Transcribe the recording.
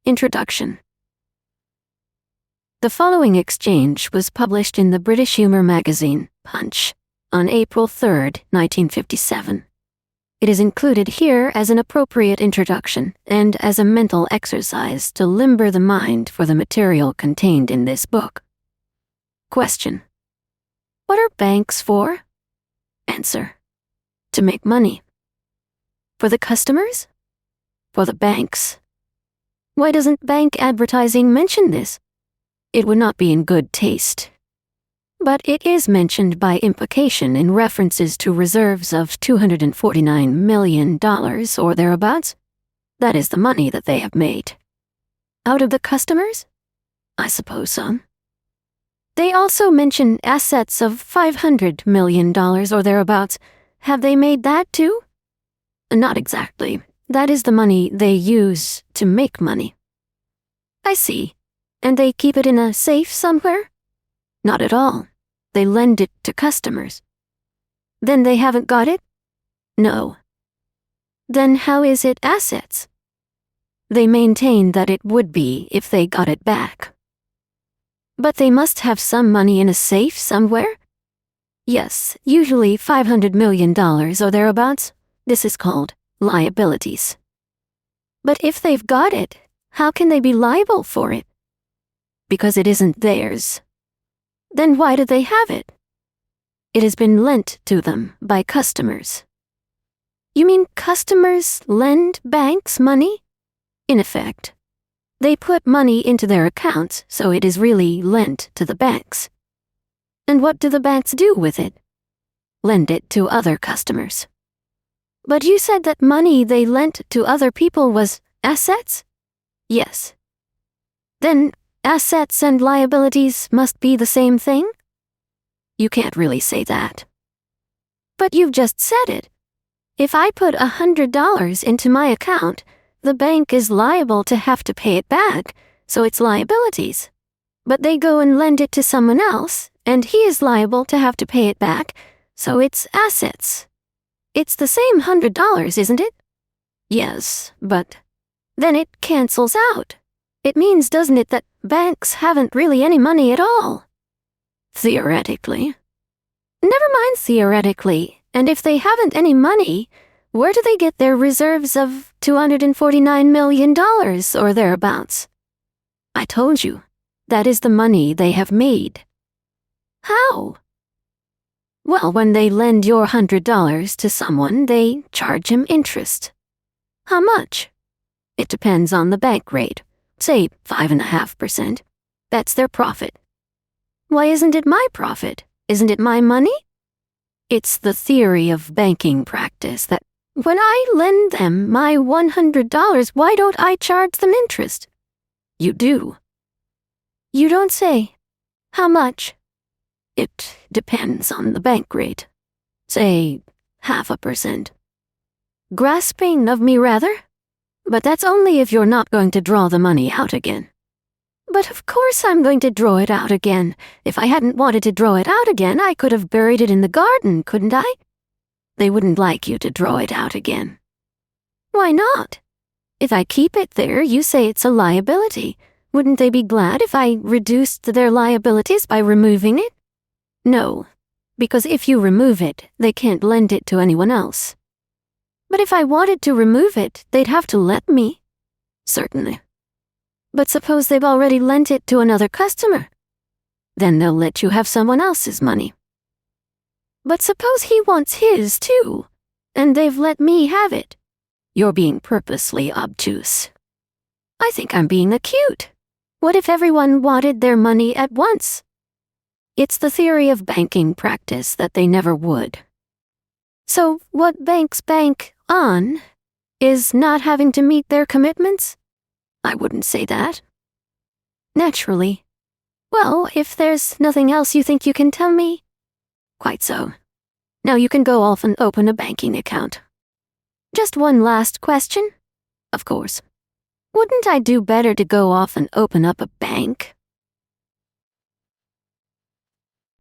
Introduction. The following exchange was published in the British humor magazine, Punch, on April 3, 1957. It is included here as an appropriate introduction and as a mental exercise to limber the mind for the material contained in this book. Question. What are banks for? Answer. To make money. For the customers? For the banks. Why doesn't bank advertising mention this? It would not be in good taste. But it is mentioned by implication in references to reserves of $249 million or thereabouts. That is the money that they have made. Out of the customers? I suppose so. They also mention assets of $500 million or thereabouts. Have they made that too? Not exactly. That is the money they use to make money. I see. And they keep it in a safe somewhere? Not at all. They lend it to customers. Then they haven't got it? No. Then how is it assets? They maintain that it would be if they got it back. But they must have some money in a safe somewhere? Yes, usually $500 million or thereabouts. This is called liabilities. But if they've got it, how can they be liable for it? Because it isn't theirs. Then why do they have it? It has been lent to them by customers. You mean customers lend banks money? In effect, they put money into their accounts, so it is really lent to the banks. And what do the banks do with it? Lend it to other customers. But you said that money they lent to other people was assets? Yes. Then assets and liabilities must be the same thing? You can't really say that. But you've just said it. If I put $100 into my account, the bank is liable to have to pay it back, so it's liabilities. But they go and lend it to someone else, and he is liable to have to pay it back, so it's assets. It's the same $100, isn't it? Yes, but then it cancels out. It means, doesn't it, that banks haven't really any money at all? Theoretically. Never mind theoretically, and if they haven't any money, where do they get their reserves of $249 million or thereabouts? I told you, that is the money they have made. How? Well, when they lend your $100 to someone, they charge him interest. How much? It depends on the bank rate. Say 5.5%. That's their profit. Why isn't it my profit? Isn't it my money? It's the theory of banking practice that when I lend them my $100, why don't I charge them interest? You do. You don't say. How much? It depends on the bank rate. Say 0.5%. Grasping of me, rather? But that's only if you're not going to draw the money out again. But of course I'm going to draw it out again. If I hadn't wanted to draw it out again, I could have buried it in the garden, couldn't I? They wouldn't like you to draw it out again. Why not? If I keep it there, you say it's a liability. Wouldn't they be glad if I reduced their liabilities by removing it? No, because if you remove it, they can't lend it to anyone else. But if I wanted to remove it, they'd have to let me. Certainly. But suppose they've already lent it to another customer. Then they'll let you have someone else's money. But suppose he wants his too, and they've let me have it. You're being purposely obtuse. I think I'm being acute. What if everyone wanted their money at once? It's the theory of banking practice that they never would. So what banks bank on is not having to meet their commitments? I wouldn't say that. Naturally. Well, if there's nothing else you think you can tell me. Quite so. Now you can go off and open a banking account. Just one last question? Of course. Wouldn't I do better to go off and open up a bank?